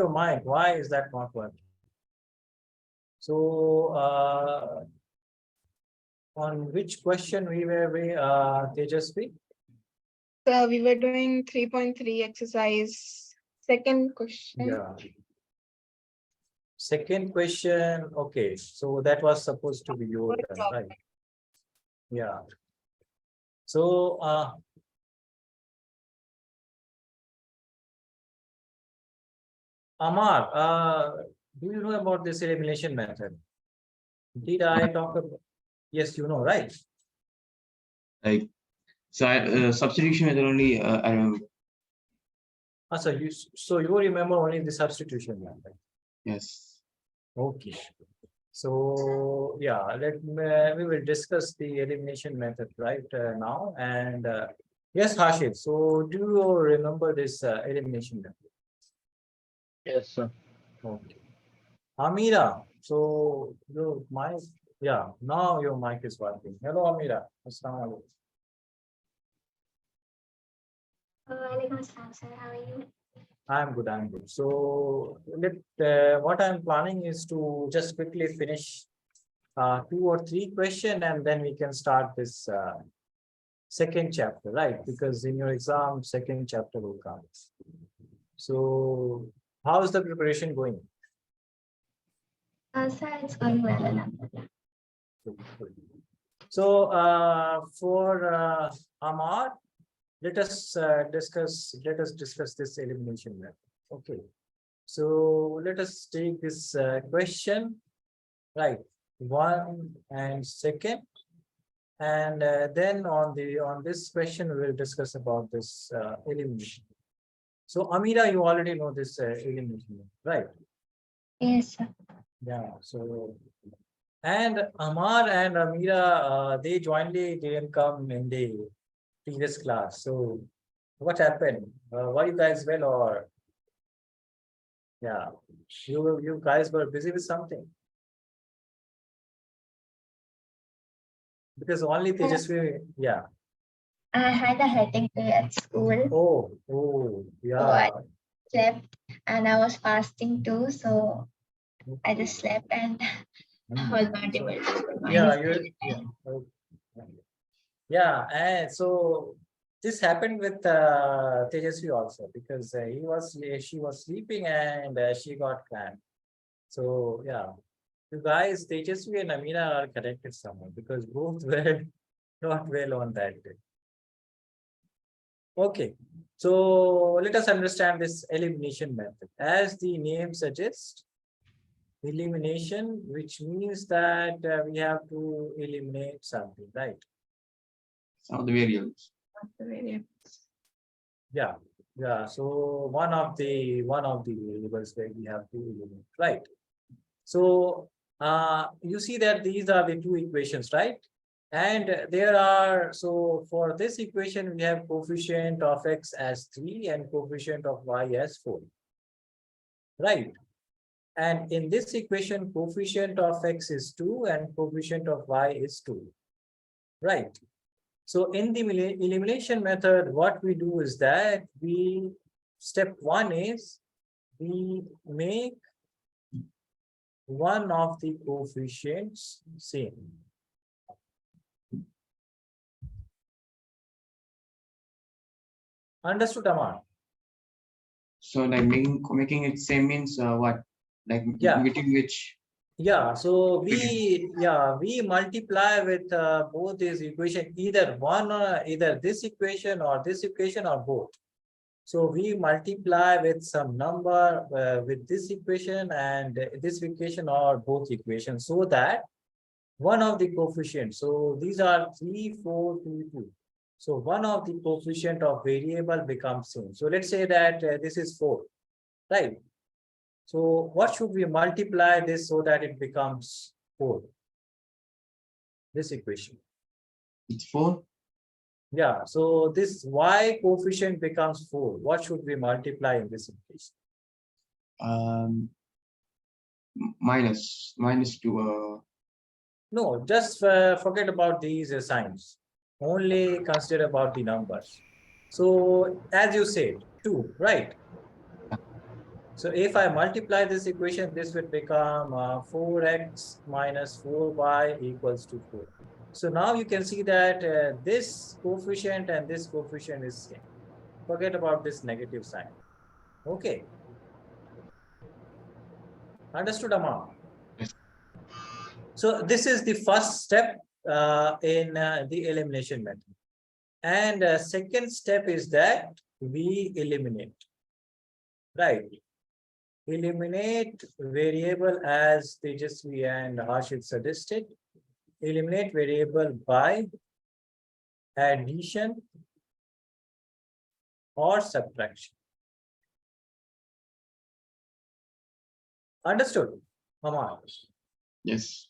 your mind. Why is that not working? So, on which question we were, Tejasvi? So we were doing 3.3 exercise. Second question. Yeah. Second question. Okay. So that was supposed to be your turn, right? Yeah. So, Amar, do you know about this elimination method? Did I talk about? Yes, you know, right? Like, so substitution method only I remember. So you remember only the substitution method. Yes. Okay. So yeah, we will discuss the elimination method right now. And yes, Hashim. So do you remember this elimination method? Yes, sir. Okay. Amira. So your mic. Yeah. Now your mic is working. Hello, Amira. Assalamu alaikum. Walaikum assalam, sir. How are you? I'm good. I'm good. So what I'm planning is to just quickly finish 2 or 3 questions, and then we can start this second chapter, right? Because in your exam, second chapter will come. So how is the preparation going? Sir, it's going well, alhamdulillah. So for Amar, let us discuss this elimination method. Okay. So let us take this question, right? 1 and second, and then on this question we will discuss about this elimination. So Amira, you already know this elimination, right? Yes, sir. Yeah. So and Amar and Amira, they jointly didn't come in the previous class. So what happened? Were you guys well, or yeah, you guys were busy with something? Because only Tejasvi, yeah. I had a headache day at school. Oh, So yeah. I slept and I was fasting too. So I just slept and I was not able to do Yeah, yeah, and so this happened with Tejasvi also, because she was sleeping and she got cramp. So yeah, you guys, Tejasvi and Amina are connected somehow, because both were not well on that day. Okay, so let us understand this elimination method. As the name suggests, elimination, which means that we have to eliminate something, right? Some of the variables. Yeah. So one of the variables that we have to eliminate, right? So you see that these are the 2 equations, right? And there are, so for this equation, we have coefficient of x as 3 and coefficient of y as 4, right? And in this equation, coefficient of x is 2 and coefficient of y is 2, right? So in the elimination method, what we do is that step 1 is we make one of the coefficients same. Understood, Amar? So like making it same means what? Like between which? Yeah, so we multiply with both these equation, either this equation or both. So we multiply with some number with this equation and this equation or both equations, so that one of the coefficients, so these are 3, 4, 2, 2. So one of the coefficient of variable becomes same. So let's say that this is 4, right? So what should we multiply this so that it becomes 4? This equation. It's 4? Yeah, so this y coefficient becomes 4. What should we multiply in this equation? Minus 2. No, just forget about these signs. Only consider about the numbers. So as you said, 2, right? So if I multiply this equation, this would become 4x minus 4y equals to 4. So now you can see that this coefficient and this coefficient is same. Forget about this negative sign. Okay. Understood, Amma? Yes. So this is the first step in the elimination method. And second step is that we eliminate. Right. Eliminate variable as Tejasvi and Harshit suggested. Eliminate variable by addition or subtraction. Understood, Amar? Yes.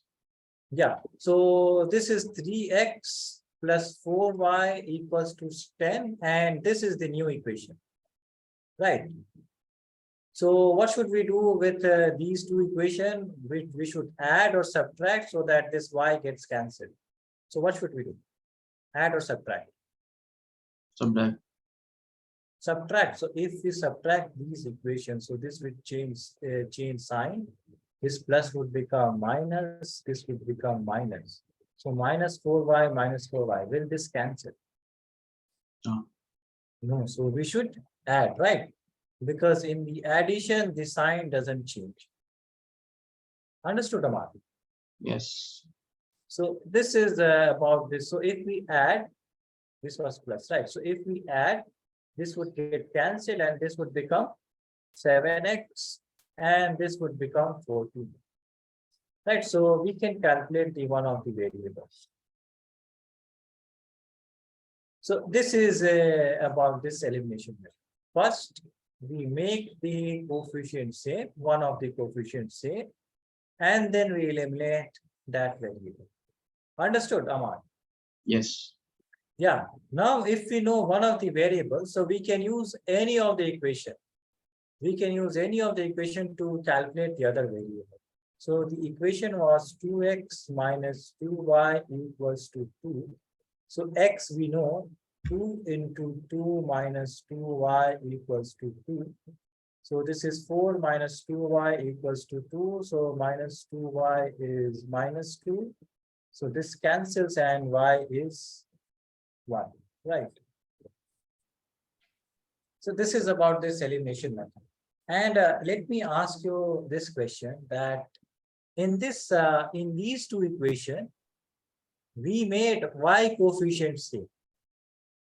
Yeah. So this is 3x plus 4y equals to 10, and this is the new equation. Right. So what should we do with these two equations? We should add or subtract so that this y gets cancelled. So what should we do? Add or subtract? Subtract. Subtract. So if we subtract these equations, so this will change sign. This plus would become minus. This would become minus. So minus 4y minus 4y. Will this cancel? No. No. So we should add, right? Because in the addition, the sign doesn't change. Understood, Amar? Yes. So this is about this. So if we add, this was plus, right? So if we add, this would get cancelled and this would become 7x and this would become 14. Right? So we can calculate the one of the variables. So this is about this elimination method. First, we make the coefficient same, one of the coefficients same, and then we eliminate that variable. Understood, Amar? Yes. Yeah. Now, if we know one of the variables, so we can use any of the equation. We can use any of the equation to calculate the other variable. So the equation was 2x minus 2y equals to 2. So x we know 2 into 2 minus 2y equals to 2. So this is 4 minus 2y equals to 2. So minus 2y is minus 2. So this cancels and y is 1, right? So this is about this elimination method. And let me ask you this question, that in these two equations, we made y coefficient same,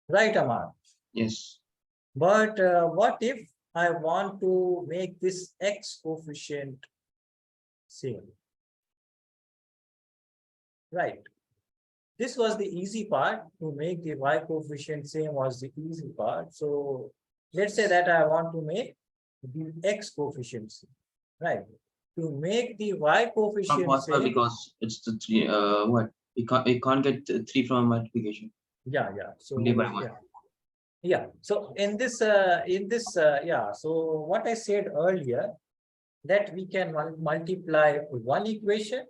right, Amar? Yes. But what if I want to make this x coefficient same? Right. This was the easy part. To make the y coefficient same was the easy part. So let's say that I want to make the x coefficient same, right? To make the y Not coefficient possible same, because it's the three. What? You can't get 3 from multiplication. yeah. So Only by 1. yeah. So in this, yeah. So what I said earlier, that we can multiply one equation,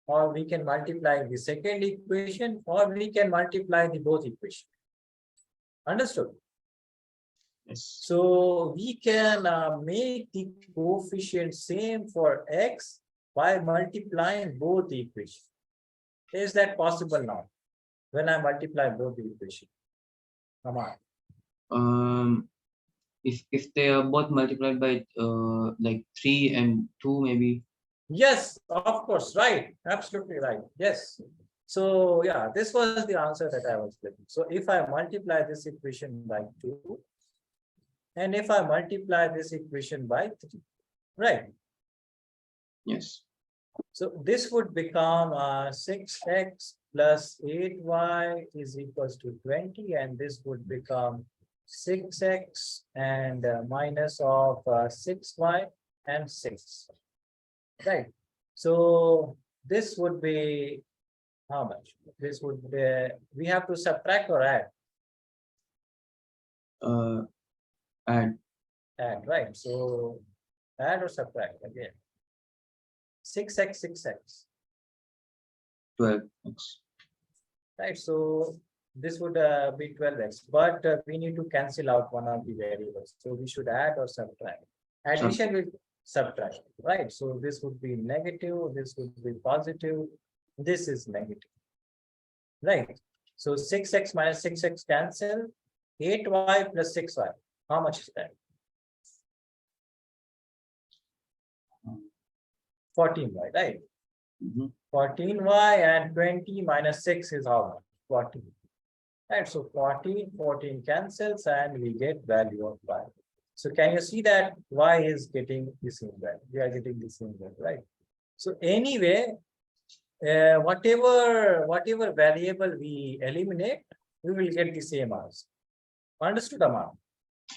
or we can multiply the second equation, or we can multiply the both equations. Understood? Yes. So we can make the coefficient same for x by multiplying both the equations. Is that possible now? When I multiply both the equations? Come on. If they are both multiplied by like 3 and 2 maybe. Yes, of course, right. Absolutely right. Yes. So yeah, this was the answer that I was getting. So if I multiply this equation by 2, and if I multiply this equation by 3, right? Yes. So this would become 6x plus 8y is equals to 20, and this would become 6x and minus of 6y and 6. Right. So this would be how much? This would be, we have to subtract or add? Add. Add, right? So add or subtract again? 6x, 6x. 12x. Right. So this would be 12x, but we need to cancel out one of the variables. So we should add or subtract. Addition with subtraction, right? So this would be negative, this would be positive, this is negative, right? So 6x minus 6x cancel, 8y plus 6y. How much is that? 14y, right? Mhm. 14y and 20 minus 6 is how much? 14. Right, so 14 cancels and we get value of y. So can you see that y is getting the same value? We are getting the same value, right? So anyway, whatever variable we eliminate, we will get the same answer. Understood, Amar?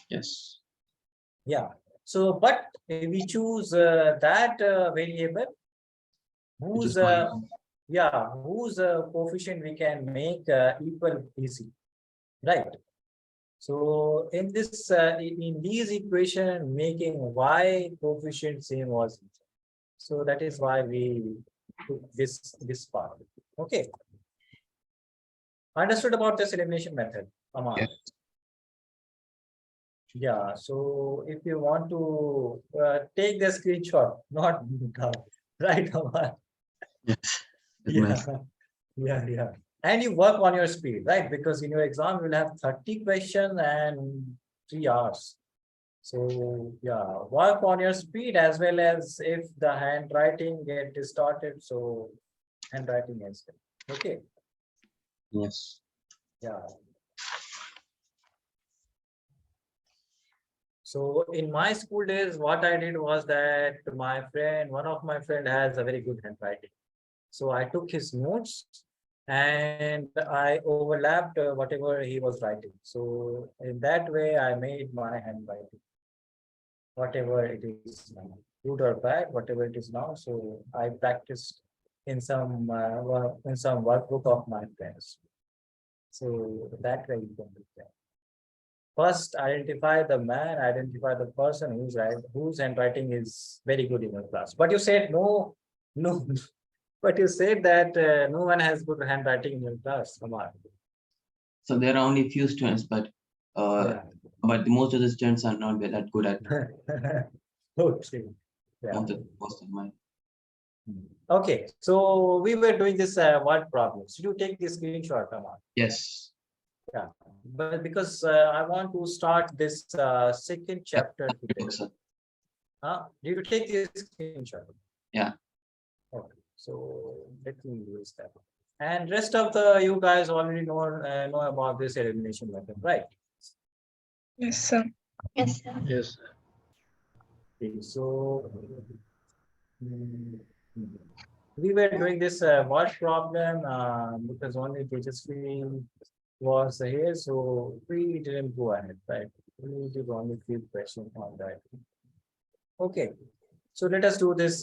Yes. Yeah. So, but if we choose that variable Which is whose whose coefficient we can make equal easy, right? So in this in these equation, making y coefficient same was, so that is why we took this part. Okay. Understood about this elimination method, Amar? Yes. Yeah. So if you want to take the screenshot, not right, Amar? Yes. Yeah. Yeah. And you work on your speed, right? Because in your exam, you will have 30 questions and 3 hours. So yeah, work on your speed as well as if the handwriting get distorted. So handwriting as well. Okay. Yes. Yeah. So in my school days, what I did was that one of my friend has a very good handwriting. So I took his notes and I overlapped whatever he was writing. So in that way, I made my handwriting, whatever it is now, good or bad, whatever it is now. So I practiced in some workbook of my friends. So that way you can do that. First, identify the man, identify the person whose handwriting is very good in your class. But you said no. But you said that no one has good handwriting in your class. Come on. So there are only few students, but Yeah. but most of the students are not that good at Okay. Yeah. most of mine. Okay. So we were doing this word problems. Did you take the screenshot, Aman? Yes. Yeah. But because I want to start this second chapter today. Sir. Did you take the screenshot? Yeah. Okay. So let me use that. And rest of you guys already know about this elimination method, right? Yes, sir. Yes, sir. Yes. Okay, so we were doing this word problem because only Tejasvi was here, so we didn't go ahead, right? We did only few questions on that. Okay, so let us do this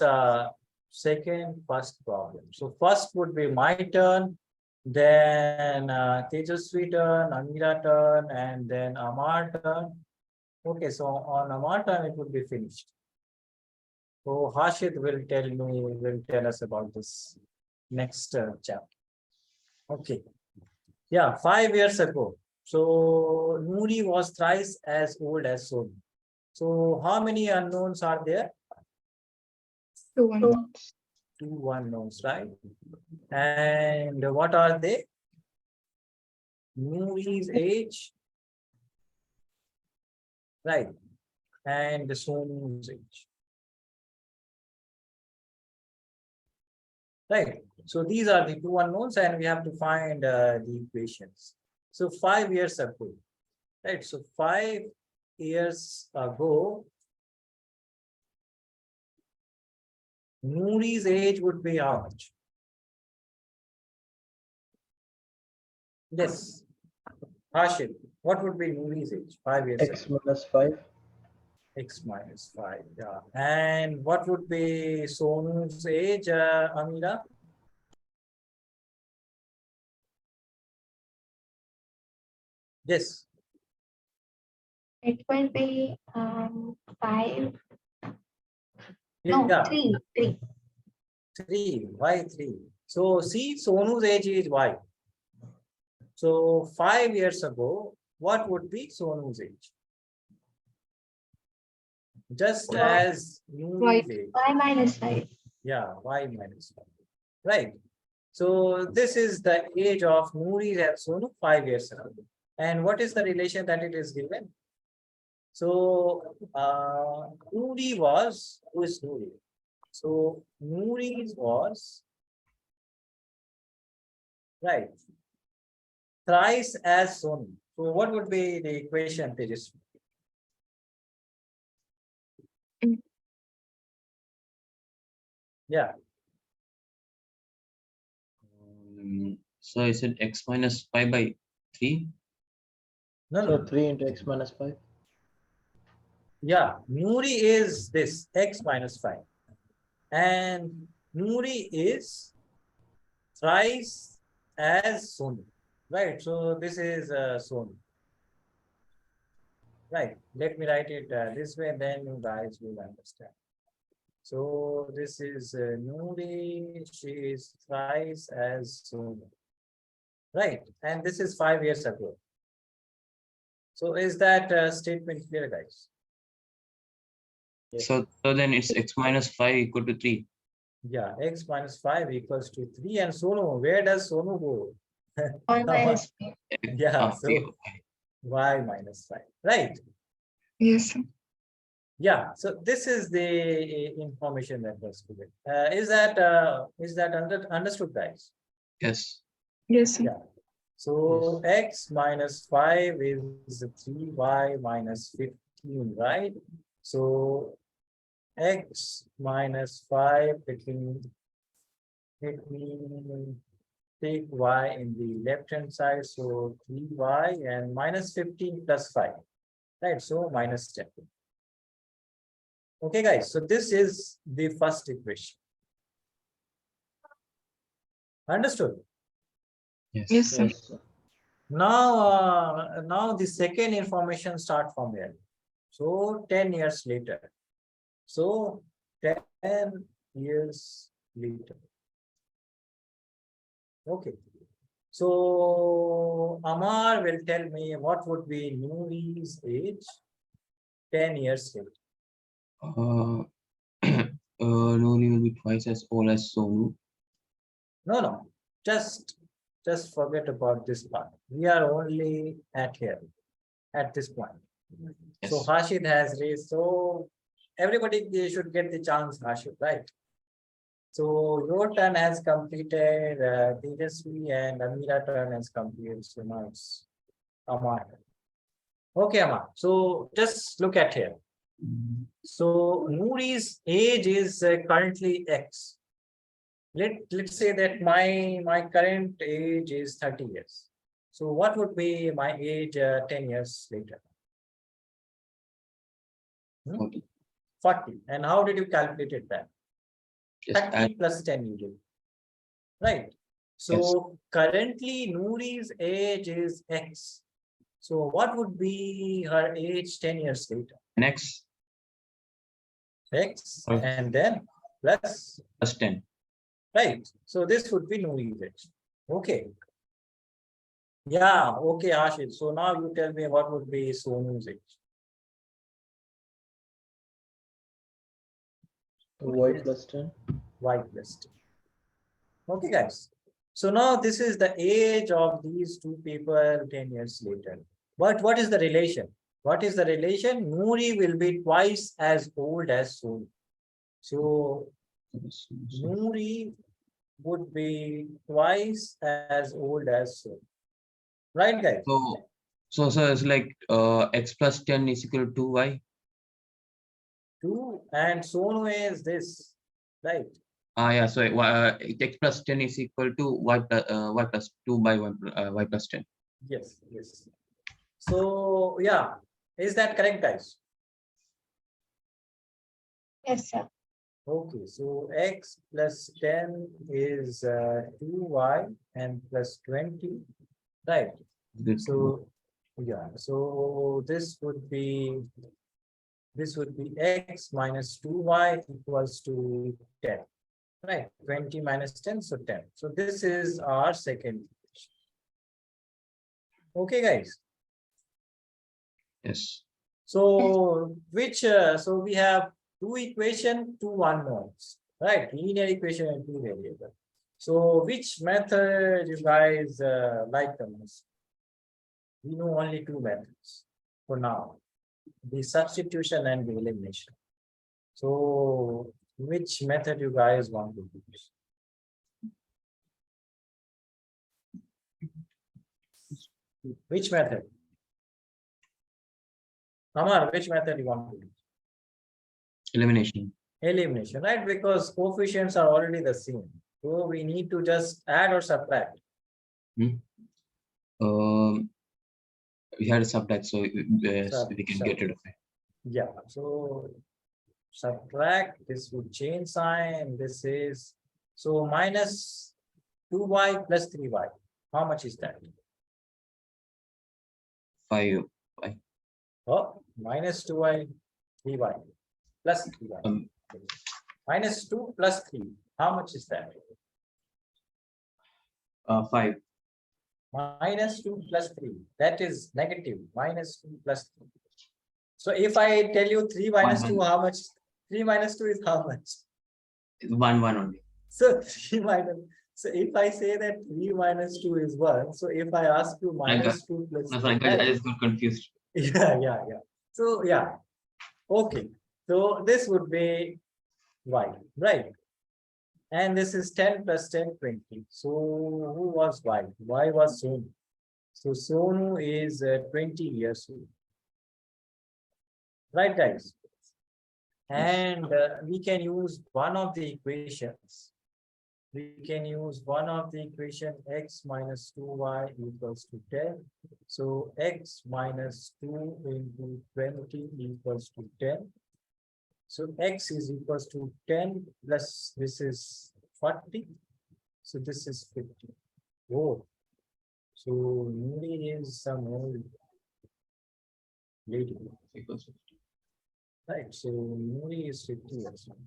first problem. So first would be my turn, then Tejasvi turn, Amira turn, and then Amar turn. Okay, so on Amar turn it would be finished. So Hashid will tell us about this next chapter. Okay. Yeah, 5 years ago. So Noori was thrice as old as Sonu. So how many unknowns are there? 2 unknowns. 2 unknowns, right? And what are they? Noori's age, right? And Sonu's age. Right. So these are the 2 unknowns and we have to find the equations. So 5 years ago, right? So 5 years ago, Noori's age would be how much? Yes. Hashim, what would be Noori's age? 5 years X ago. minus 5. X minus 5, yeah. And what would be Sonu's age, Amira? Yes. It will be 5. Yeah. No, 3. 3. 3. Why 3? So see, Sonu's age is Y. So 5 years ago, what would be Sonu's age? just Y. as Nuri's age. Y minus 5. Yeah, y minus 5. Right. So this is the age of Nuri and Sonu 5 years ago. And what is the relation that it is given? So Nuri was, who is Nuri? So Nuri was, right, thrice as Sonu. So what would be the equation, Tejas? Yeah, So I said x minus 5 by 3. no, So no. 3 into x minus 5. Yeah, Nuri is this x minus 5. And Nuri is thrice as Sonu. Right. So this is Sonu. Right. Let me write it this way, then you guys will understand. So this is Nuri. She is thrice as Sonu. Right. And this is 5 years ago. So is that statement clear, guys? Yes. So then it's x minus 5 equal to 3. Yeah, x minus 5 equals to 3. And Sonu, where does Sonu go? Y minus 5. Yeah, Ah, so okay. y minus 5. Right. Yes, sir. Yeah, so this is the information that was given. Is that understood, guys? Yes. Yes, sir. Yeah. So x minus 5 is 3y minus 15, right? So x minus 5, let me take y in the left hand side. So 3y and minus 15 plus 5, right? So minus 10. Okay, guys, so this is the first equation. Understood? Yes, Yes. sir. Yes, sir. Now the second information start from here. So 10 years later. So 10 years later. Okay. So Amar will tell me what would be Nuri's age 10 years later. Nuri will be twice as old as Sonu. No, just forget about this part. We are only at here, at this point. So Yes. Hashid has raised, so everybody they should get the chance, Hashid, right? So your turn has completed, Tejasvi and Amira turn has completed, so now it's Amar. Okay, Amar, so just look at here. So Nuri's age is currently X. Let's say that my current age is 30 years. So what would be my age 10 years later? 40. 40. And how did you calculate it then? Just 30 add. plus 10 you do. Right. So currently Nuri's age is X. So what would be her age 10 years later? Next. X Okay. and then plus, Plus 10. right. So this would be Nuri's age. Okay. Yeah, okay, Ashit. So now you tell me what would be Sonu's age. Y plus 10. Y plus 10. Okay, guys. So now this is the age of these two people 10 years later. What is the relation? What is the relation? Nuri will be twice as old as Sonu. So Nuri would be twice as old as Sonu. Right, guys? So it's like x plus 10 is equal to y. 2 and Sonu is this, right? Yeah, so x plus 10 is equal to y plus 2 by y plus 10. Yes. So yeah, is that correct, guys? Yes, sir. Okay, so x plus 10 is 2y and plus 20, right? Good. So yeah, so this would be x minus 2y equals to 10, right? 20 minus 10, so 10. So this is our second equation. Okay, guys. Yes. So so we have two equation, two unknowns, right? Linear equation and two variable. So which method you guys like the most? We know only two methods for now, the substitution and the elimination. So which method you guys want to use? Which method? Amar, which method you want to use? Elimination. Elimination, right? Because coefficients are already the same. So we need to just add or subtract. We had a subtract, so we can get rid of it. Yeah, so subtract, this would change sign. This is so minus 2y plus 3y. How much is that? 5. Oh, minus 2y, 3y plus 3y. Minus 2 plus 3. How much is that? 5. Minus 2 plus 3. That is negative. Minus 2 plus 3. So if I tell you 3 minus 2, how much? 3 minus 2 is how much? 1 only. So 3 minus. So if I say that 3 minus 2 is 1, so if I ask you minus 2 plus No, 3, I just got confused. yeah. So yeah. Okay. So this would be y, right? And this is 10 plus 10, 20. So who was y? Y was Sonu. So Sonu is 20 years old. Right, guys? And we can use one of the equations. We can use one of the equation x minus 2y equals to 10. So x minus 2 into 20 equals to 10. So x is equals to 10 plus this is 40. So this is 50. Oh, so Nuri is some old lady. Equals 50. Right, so Nuri is 50 years old.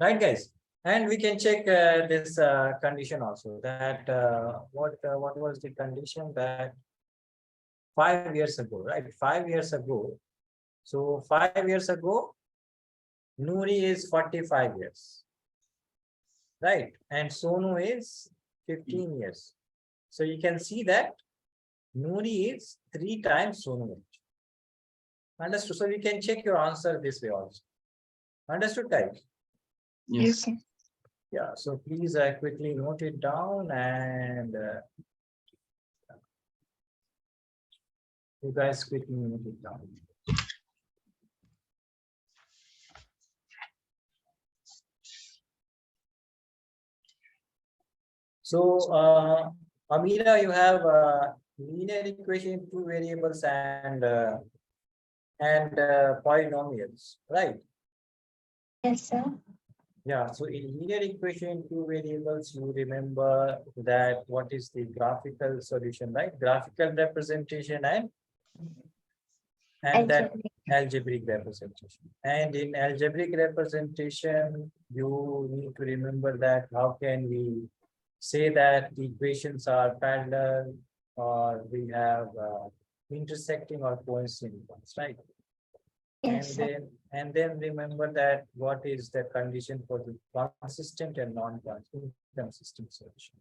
Right, guys, and we can check this condition also. That what was the condition that 5 years ago, right? 5 years ago. So 5 years ago, Nuri is 45 years, right? And Sonu is 15 years. So you can see that Nuri is 3 times Sonu. Understood? So we can check your answer this way also. Understood, guys? Yes, sir. Yeah, so please quickly note it down and you guys quickly note it down. So, Amira, you have linear equation, two variables and polynomials, right? Yes, sir. Yeah, so in linear equation, two variables, you remember that what is the graphical solution, right? Graphical representation and that Algebraic. algebraic representation. And in algebraic representation, you need to remember that how can we say that the equations are parallel or we have intersecting or coincident ones, right? Yes, sir. And then remember that what is the condition for the consistent and non-consistent solution.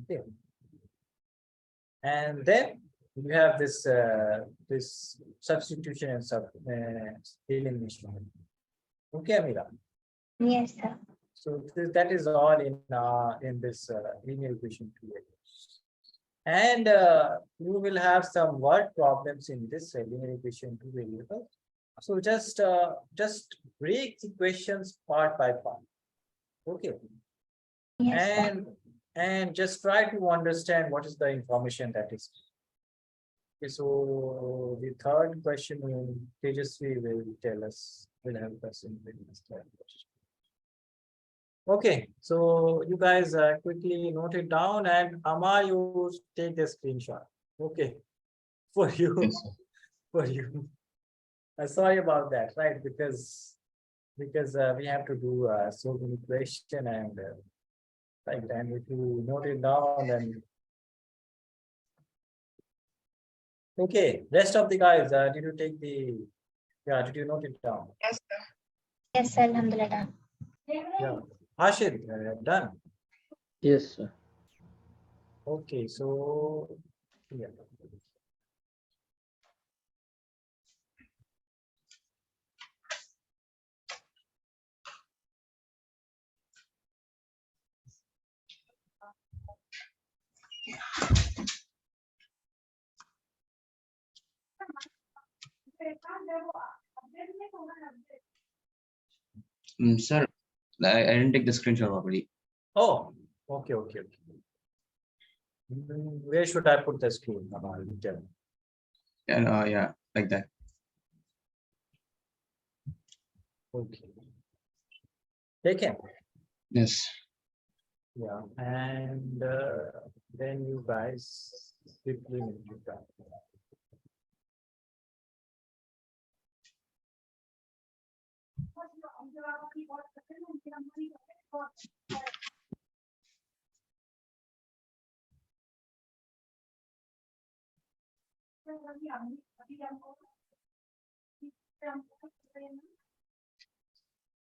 Okay. And then you have this this substitution and elimination. Okay, Amira. Yes, sir. So that is all in this linear equation 2. And you will have some word problems in this linear equation 2 variable. So just break the questions part by part. Okay. Yes, sir. And just try to understand what is the information that is. Okay, so the third question Tejasvi will tell us, will help us in the third question. Okay, so you guys quickly note it down and Amar, you take the screenshot. Okay, for you, Yes, sir. for you. Sorry about that, right? Because we have to do so many questions and right, and if you note it down, then Okay, rest of the guys, did you take the, did you note it down? Yes, sir. Yes, Alhamdulillah. Yeah. Hashid, done. Yes, sir. Okay, so, yeah. Sir, I didn't take the screenshot already. Oh, okay. Where should I put the screen? You tell me. And yeah, like that. Okay. Taken. Yes. Yeah, and then you guys quickly make it done.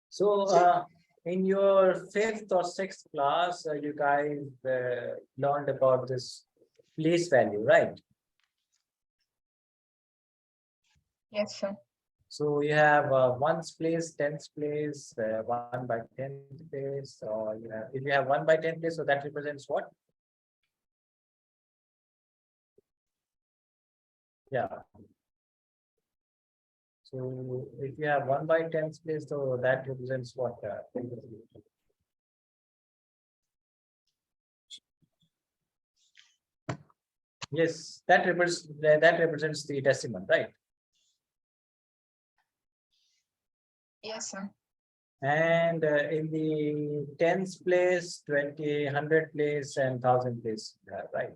So, in your fifth or sixth class, you guys learned about this place value, right? Yes, sir. So you have ones place, tenth place, 1/10th place, or you have, if you have 1/10th place, so that represents what? Yeah. So if you have 1/10th place, so that represents what? Yes, that represents the decimal, right? Yes, sir. And in the tens place, 20, 100 place, and 1,000 place, right?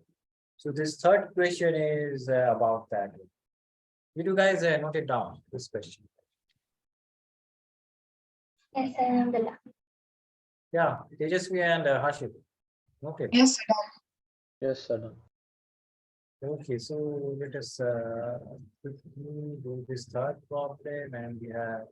So this third question is about that. Did you guys note it down, this question? Yes, Alhamdulillah. Yeah, Tejasvi and Hashib. Okay. Yes, sir. Yes, sir. Done. Okay, so let us quickly do this third problem, and we have.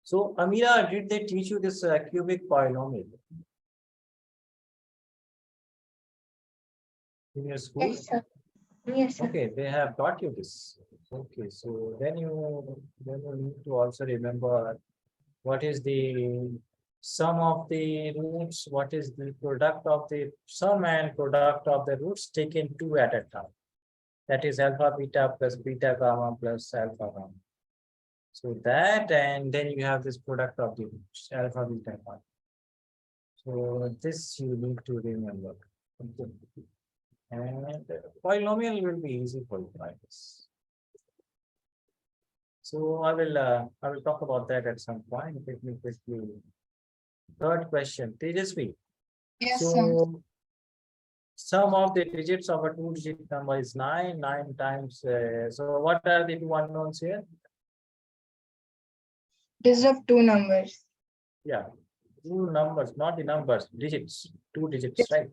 So, Amira, did they teach you this cubic polynomial in your school? Yes, sir. Yes, sir. Okay, they have taught you this. Okay, so then you need to also remember what is the sum of the roots, what is the product of the sum and product of the roots taken two at a time. That is alpha beta plus beta gamma plus alpha gamma. So that, and then you have this product of the roots, alpha beta gamma. So this you need to remember. Okay. And polynomial will be easy for you, I guess. So I will talk about that at some point. Let me quickly. Third question, Tejasvi. Yes, sir. So sum of the digits of a two-digit number is 9. 9 times. So what are the two unknowns here? This is of two numbers. Yeah, two numbers, not the numbers, digits, two digits, right?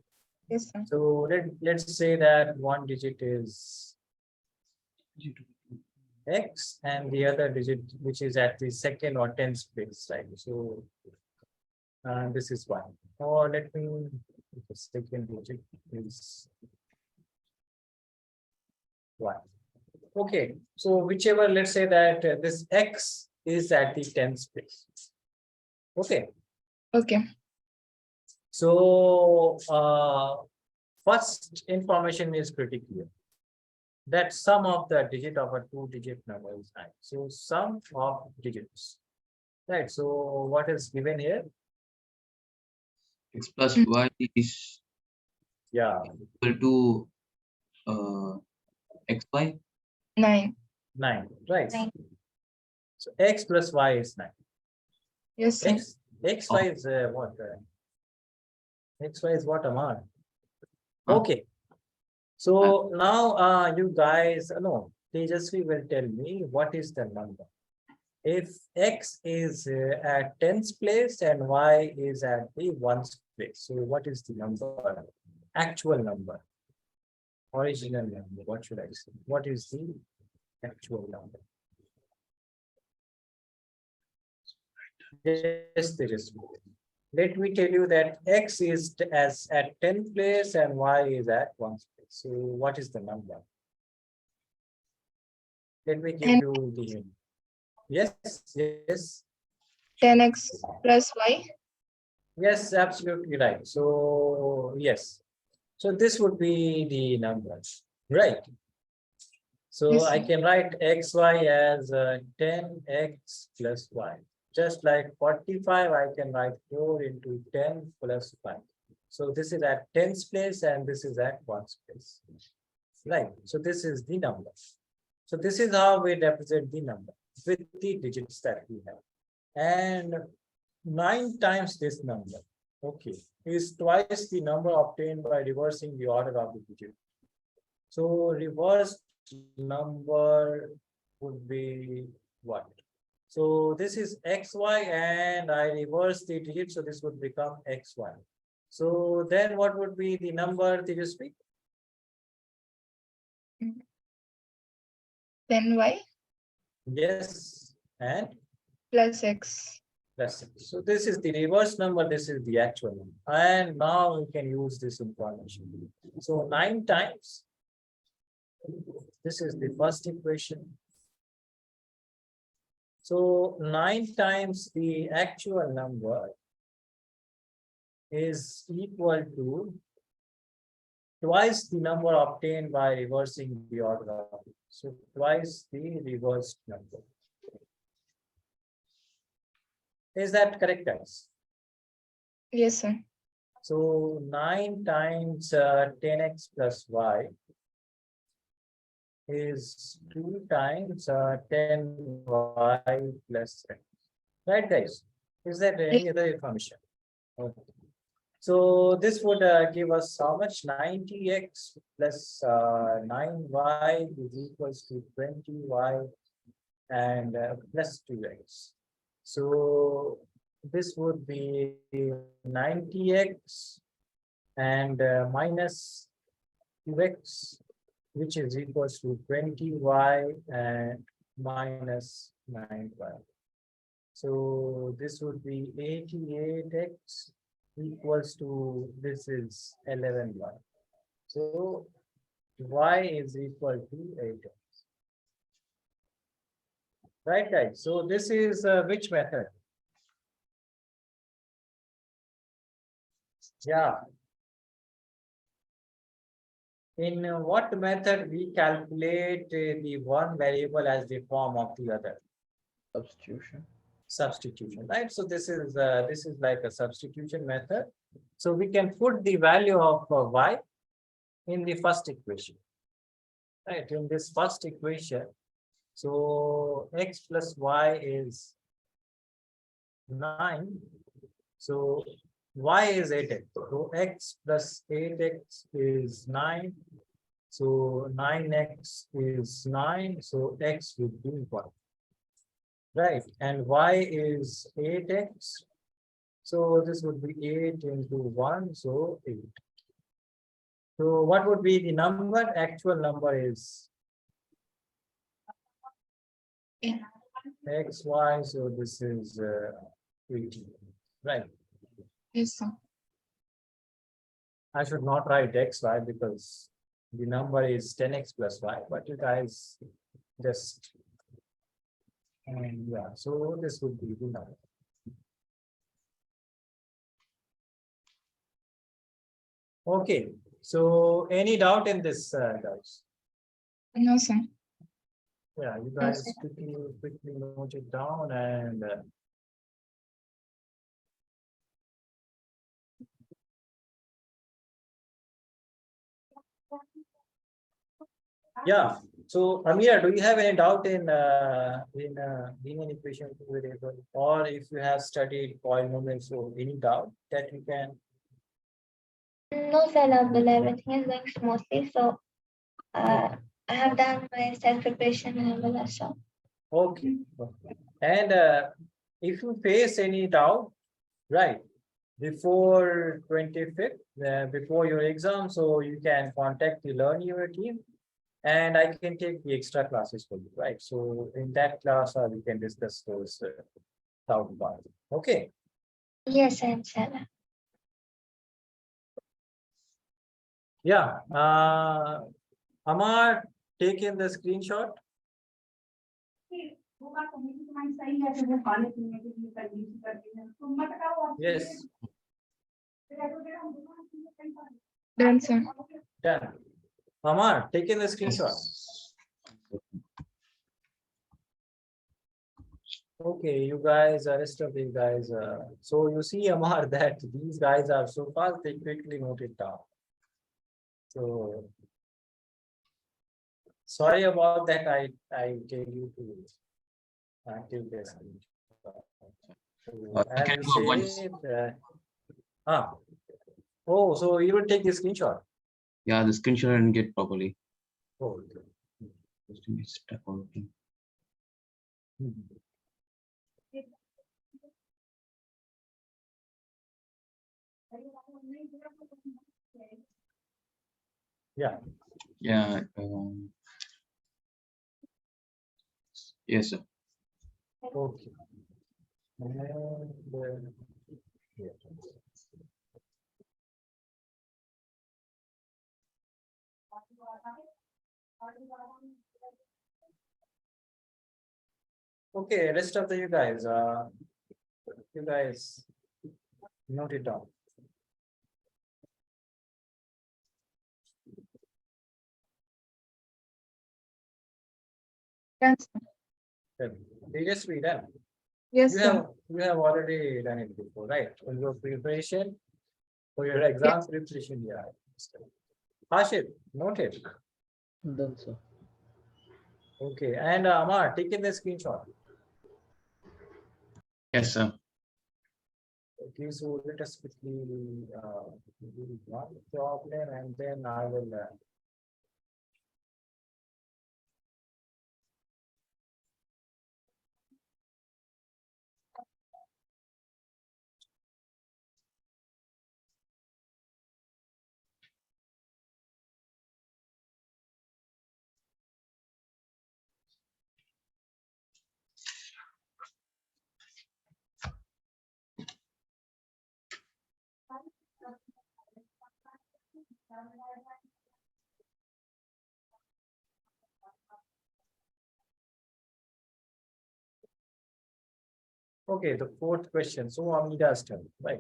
Yes, sir. So let's say that one digit is X and the other digit, which is at the second or 10th place, right? So this is one. Or let me, the second digit is 1. Okay, so whichever, let's say that this X is at the 10th place. Okay. Okay. So first information is pretty clear. That sum of the digit of a two-digit number is 9. So sum of digits. Right. So what is given here? X plus y is Yeah, equal to xy. 9. 9. Right. 9. So X plus Y is 9. Yes, sir. XY is what? XY is what, Amar? Huh? Okay. So now you guys, no, Tejasvi will tell me what is the number. if x is at tens place and y is at the ones place. So what is the number? Actual number. Original number. What should I say? What is the actual number? Yes, there is. Let me tell you that x is as at 10th place and y is at 1st place. So what is the number? Let me give And- you the hint. Yes, yes, 10x plus y. yes, absolutely right. So yes, so this would be the numbers, right? So Yes, I sir. can write xy as 10x plus y. Just like 45, I can write 4 into 10 plus 5. So this is at 10th place and this is at 1st place. Right. So this is the number. So this is how we represent the number with the digits that we have. And 9 times this number, okay, is twice the number obtained by reversing the order of the digit. So reversed number would be what? So this is xy and I reverse the digit, so this would become xy. So then what would be the number that you speak? 10y Yes, and plus x. plus 6. So this is the reverse number, this is the actual number. And now we can use this information. So 9 times, this is the first equation. So 9 times the actual number is equal to twice the number obtained by reversing the order of it. So twice the reversed number. Is that correct, guys? Yes, sir. So 9 times 10x plus y is 2 times 10y plus x. Right, guys? Is there any other information? Okay. So this would give us how much? 90x plus 9y is equals to 20y and plus 2x. So this would be 90x and minus 2x, which is equals to 20y and minus 9y. So this would be 88x equals to, this is 11y. So y is equal to 8x. Right, guys? So this is which method? Yeah. In what method we calculate the one variable as the form of the other? Substitution. Substitution, right? So this is like a substitution method. So we can put the value of y in the first equation, right? In this first equation, so x plus y is 9. So y is 8x. So x plus 8x is 9. So 9x is 9. So x would be 1. Right, and y is 8x. So this would be 8 into 1, so 8. So what would be the number? Actual number is Yeah. x, y, so this is 18, right? Yes, sir. I should not write x, y, because the number is 10x plus y, but you guys just, and yeah, so this would be the number. Okay, so any doubt in this, guys? No, sir. Yeah, you No, guys sir. quickly note it down and yeah. So Amir, do you have any doubt in linear equation variable, or if you have studied polynomials, so any doubt that you can? No, sir, Abdullah, everything is going smoothly. So I have done my self-preparation as well as so. Okay. Okay. And if you face any doubt, right, before 25th, before your exam, so you can contact the Learnivio team and I can take the extra classes for you, right? So in that class, we can discuss those doubt about it. Okay. Yes, Ansala. Yeah. Amar, taken the screenshot. Yes. Done, sir. Done. Amar, taken the screenshot. Okay, you guys, rest of you guys. So you see, Amar, that these guys are so fast, they quickly note it down. So sorry about that. I tell you to take this. So, as can you go once. said, oh, so you will take the screenshot. Yeah, the screenshot and get properly. Oh, Just to get stuck on it. Yeah. Yeah. Yes, sir. Okay. And, yeah. Okay, rest of the you guys note it down. Done, sir. They just read that. Yes, You sir. have already done it before, right? In your preparation for your exam preparation, yeah. Hashib, noted. Done, sir. Okay, and Amar, taking the screenshot. Yes, sir. Okay, so let us quickly do one problem and then I will. Okay, the fourth question. So Amida's turn, right?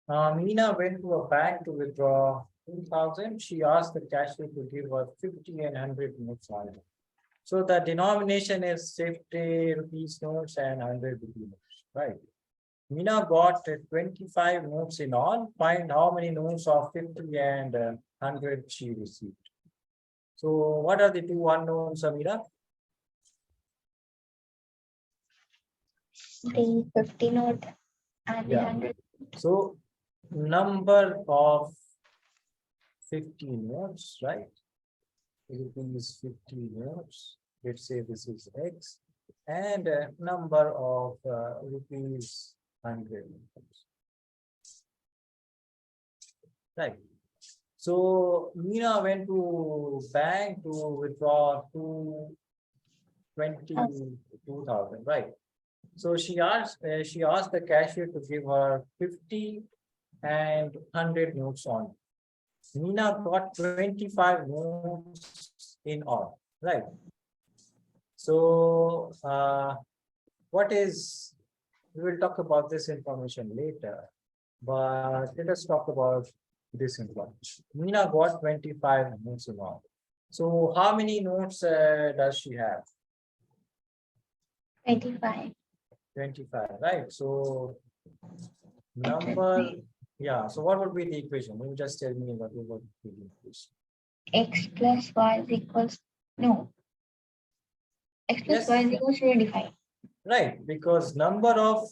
Meena went to a bank to withdraw 2,000. She asked the cashier to give her 50 and 100 notes on it. So the denomination is 50 rupees notes and 100 rupee notes, right? Meena got 25 notes in all. Find how many notes of 50 and 100 she received. So what are the two unknowns, Amira? The 50 note and the Yeah. 100. So number of 50 notes, right? Rupees 50 notes. Let's say this is X and number of rupees 100 notes. Right. So Meena went to bank to withdraw 22,000, right? So she asked the cashier to give her 50 and 100 notes on. Meena got 25 notes in all, right? So we will talk about this information later, but let us talk about this information. Meena got 25 notes in all. So how many notes does she have? 25. 25, right? So number, yeah. So what would be the equation? You just tell me what would be the equation. X plus Y is equals, no. X plus Yes. Y is equals to 25. Right, because number of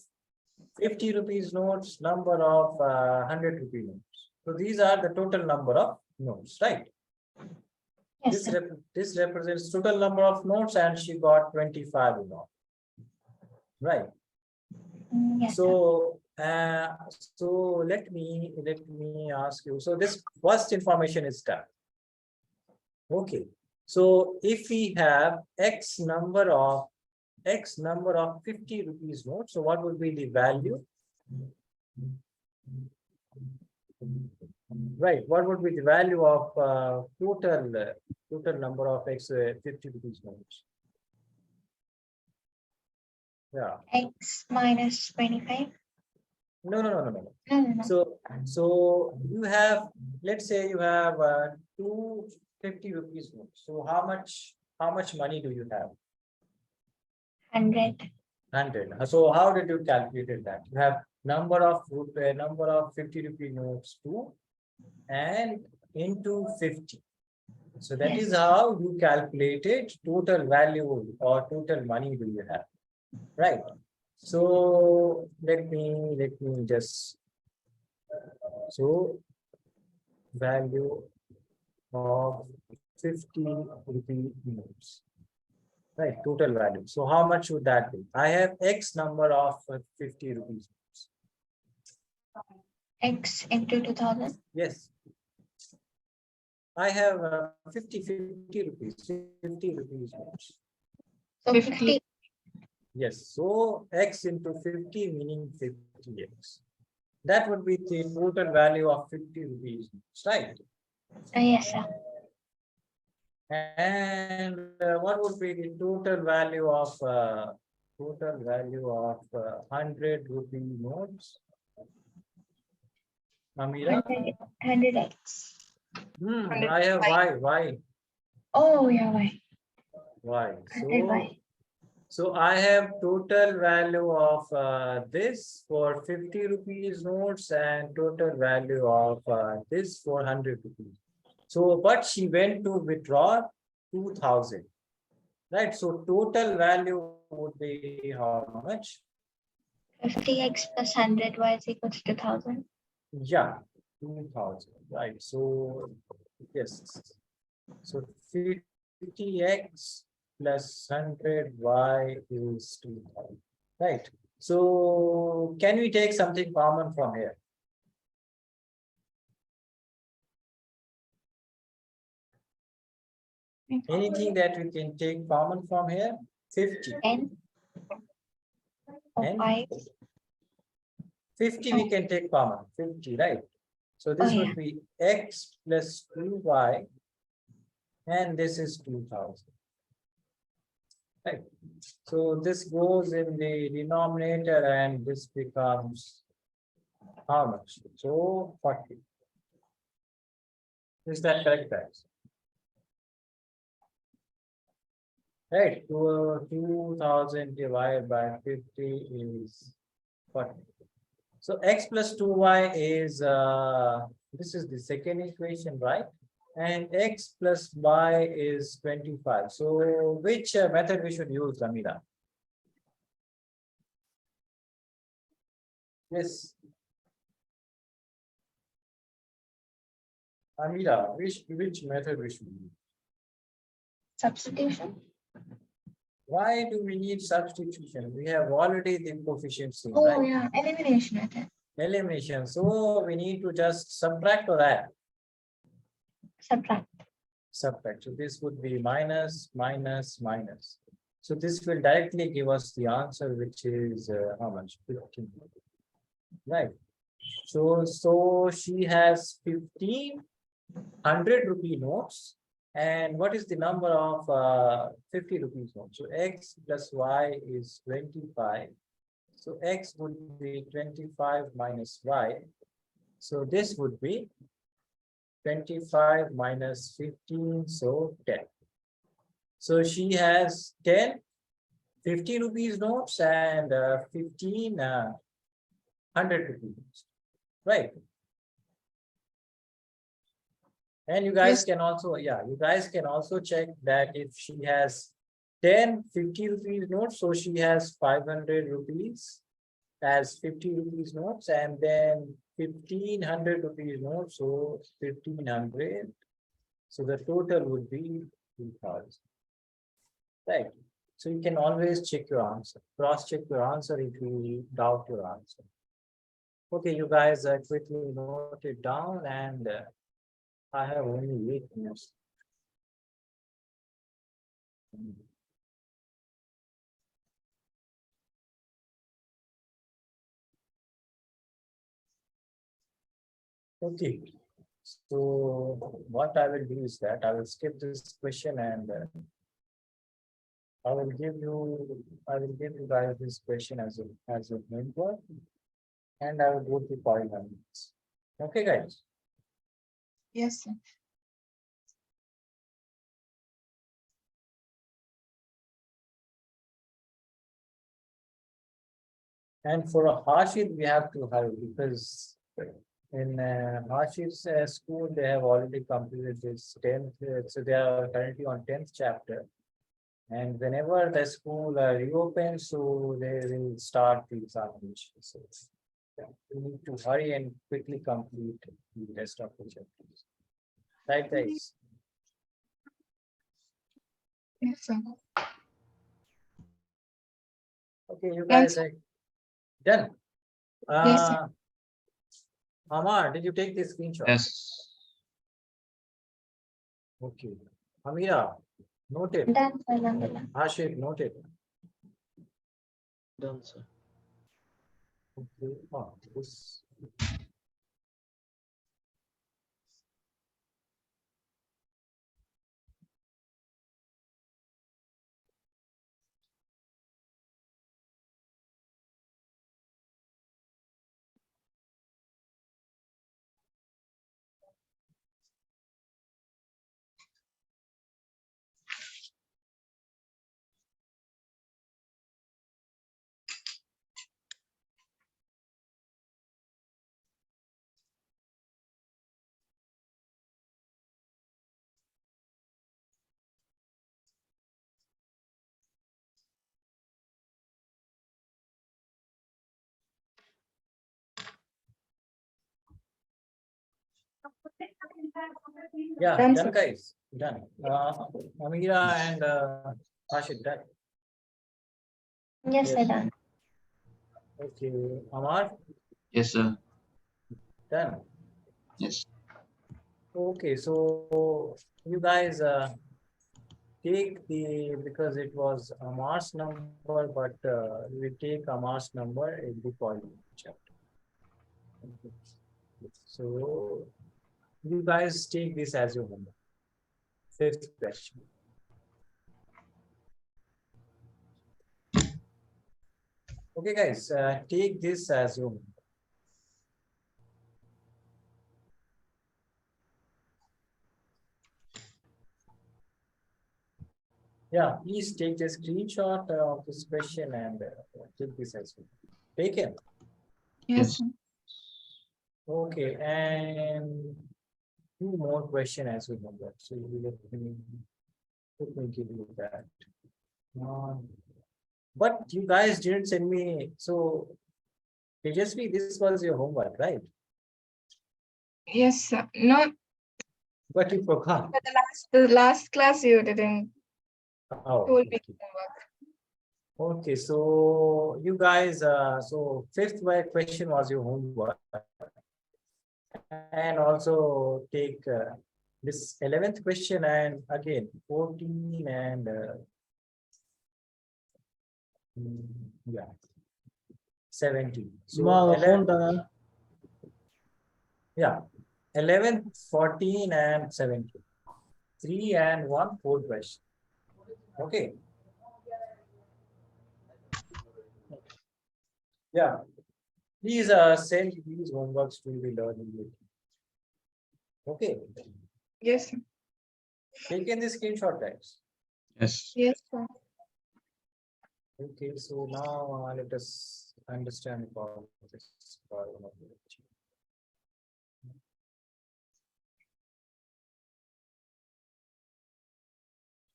50 rupees notes, number of 100 rupee notes. So these are the total number of notes, right? Yes, This, sir. this represents total number of notes and she got 25 in all. Right. Yes, sir. So let me ask you. So this first information is done. Okay. So if we have X number of 50 rupees notes, so what would be the value? Right. What would be the value of total number of 50 rupees notes? Yeah. X minus 25. No. No. So you have, let's say you have 250 rupees notes. So how much money do you have? 100. 100. So how did you calculate that? You have number of 50 rupee notes 2 and into 50. So that is Yes. how you calculated total value or total money do you have, right? So let me just, so value of 50 rupee notes, right? Total value. So how much would that be? I have X number of 50 rupees notes. X into 2000. Yes. I have 50 rupees notes. So 50. Yes. So X into 50 meaning 50X. That would be the total value of 50 rupees, right? Yes, sir. And what would be the total value of 100 rupee notes? Amira? 100X. I have Y. Oh, yeah, why? Y. 100Y. So I have total value of this for 50 rupees notes and total value of this for 100 rupees. So, but she went to withdraw 2000, right? So total value would be how much? 50X plus 100Y is equals to 1000. Yeah, 2000, right? So, yes. So 50X plus 100Y is 2000, right? So can we take something common from here? Anything that we can take common from here? 50. 10 or And 5. 50 we can take common, 50, right? So this Oh, would be X plus 2Y, and this is 2000. Right. So this goes in the denominator and this becomes how much? So 40. Is that correct, guys? Right. 2000 divided by 50 is 40. So X plus 2Y is this is the second equation, right? And X plus Y is 25. So which method we should use, Amira? Yes. Amira, which method we should use? Substitution. Why do we need substitution? We have already the coefficients in, Oh, right? yeah. Elimination method. Elimination. So we need to just subtract or add. Subtract. Subtract. So this would be minus, minus, minus. So this will directly give us the answer, which is how much? 15. Right. So she has 1500 rupee notes. And what is the number of 50 rupees notes? So X plus Y is 25. So X would be 25 minus Y. So this would be 25 minus 15, so 10. So she has 10 50 rupees notes and 1500 rupees notes, right? And you guys can also, you guys can also check that if she has 10 50 rupees notes, so she has 500 rupees as 50 rupees notes, and then 1500 rupees notes, so 1500 So the total would be 2000. Right. So you can always check your answer, cross check your answer if you doubt your answer. Okay, you guys quickly note it down, and I have only 8 minutes. Okay, so what I will do is that I will skip this question, and I will give you guys this question as a homework, and I will go to polygons. Okay, guys. Yes, sir. And for a Harshit, we have to hurry because in Harshit's school, they have already completed this 10th, so they are currently on 10th chapter. And whenever the school reopens, so they will start the examination. So yeah, we need to hurry and quickly complete the rest of the chapters. Right, guys? Yes, sir. Okay, you Done, guys sir. are done. Yes, sir. Amar, did you take this screenshot? Yes. Okay. Amira, noted. Done, sir. Alhamdulillah. Ashif, noted. Done, sir. Okay. Oh, this. Yeah, Done, done, sir. guys. Done. Amira and Ashif, done. Yes, sir. Yes. Done. Okay. Amar, Yes, sir. done. Yes. Okay, so you guys take the, because it was Amar's number, but we take Amar's number in the point chapter. So you guys take this as your homework. Fifth question. Okay, guys, take this as your homework. Yeah, please take a screenshot of this question and take this as well. Take it. Yes, Yes. sir. Okay, and two more question as we homework. So you let me give you that. But you guys didn't send me. So Tejasvi, this was your homework, right? Yes, sir. No, But you forgot. for the last class you didn't Oh, told me okay. homework. Okay, so you guys, so fifth question was your homework, and also take this 11th question, and again 14 and yeah, 17. So Ma 11, phone yeah, 11, 14 and 17. 3 and 1, 4 questions. Okay. Yeah. Please send these homeworks to the learning. Okay. Yes, sir. Taken the screenshot, guys. Yes. Yes, sir. Okay, so now let us understand about this problem of the lecture.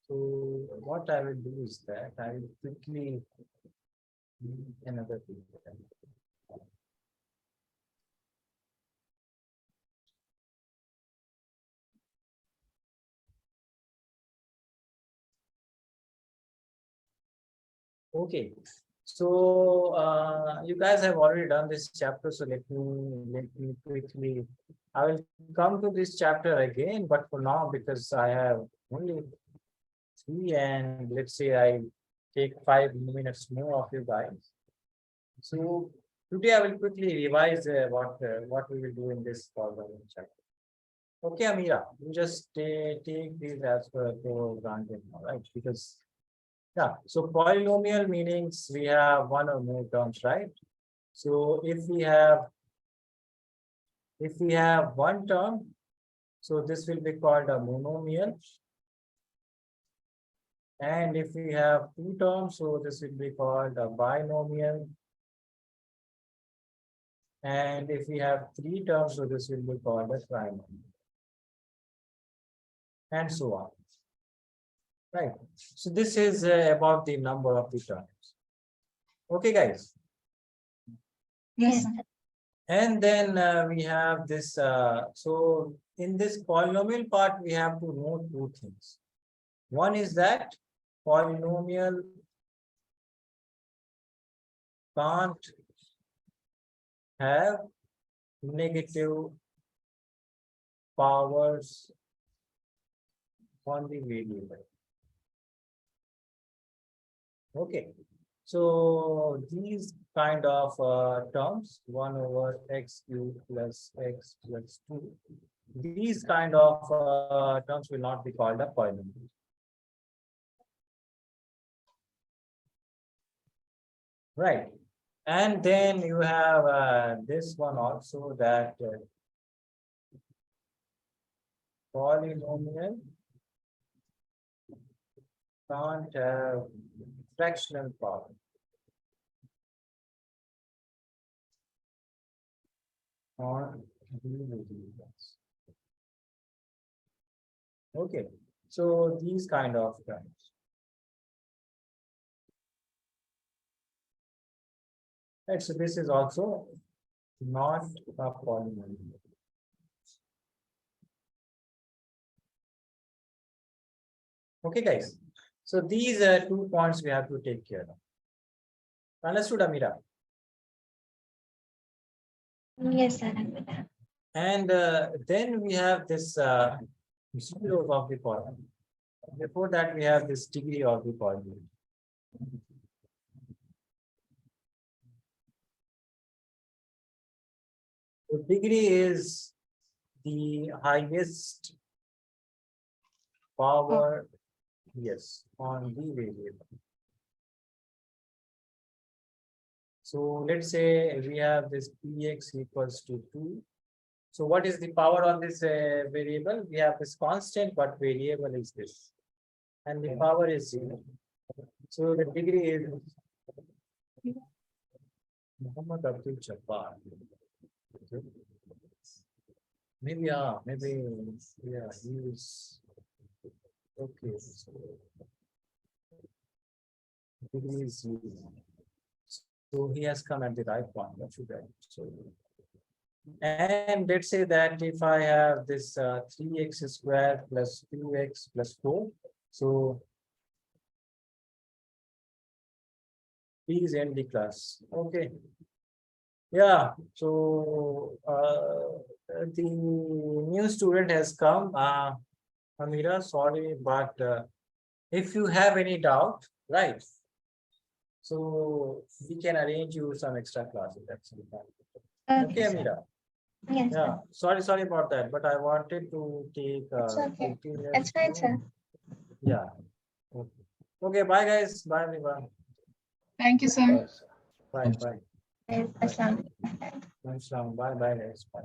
So what I will do is that I will quickly another thing. Okay. So you guys have already done this chapter, so let me quickly. I will come to this chapter again, but for now, because I have only three, and let's say I take 5 minutes more of you guys. So today I will quickly revise what we will do in this following chapter. Okay, Amira, you just take these as per for granted now, right? Because yeah, so polynomial meanings we have one or more terms, right? So if we have one term, so this will be called a monomial. And if we have two terms, so this will be called a binomial. And if we have three terms, so this will be called a trinomial. And so on. Right. So this is about the number of the terms. Okay, guys. Yes. And then we have this. So in this polynomial part, we have to know two things. One is that polynomial can't have negative powers on the variable. Okay. So these kind of terms, 1 over x cubed plus x plus 2, these kind of terms will not be called a polynomial. Right. And then you have this one also, that polynomial can't have fractional power. On the variables. Okay, so these kind of terms. Right, so this is also not a polynomial. Okay, guys. So these are 2 points we have to take care of. Understood, Amira? Yes, Anamita. And then we have this zeros of the polynomial. Before that, we have this degree of the polynomial. The degree is the highest power, yes, on the variable. So let's say we have this px equals to 2. So what is the power on this variable? We have this constant, but variable is this. And the power is 0. So the degree is Muhammad Abdul Jabbar. Maybe, yeah, he is okay. So degree is 0. So he has come at the right point. What should I? So, and let's say that if I have this 3x squared plus 2x plus 4, so please end the class. Okay. Yeah. So the new student has come. Amira, sorry, but if you have any doubt, right? So we can arrange you some extra classes. That's fine. Okay, sir. Amira. Yes, Yeah, sir. sorry about that, but I wanted to take It's okay. 15 minutes. It's fine, sir. Yeah. Okay. Okay, bye guys. Bye everyone. Thank you, sir. Yes. Bye, bye. Yes, Assalam. Bye, bye guys. Bye.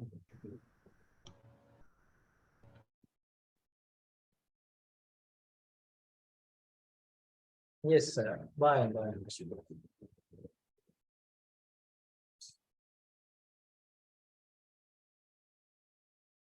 Yes, sir. Bye, bye.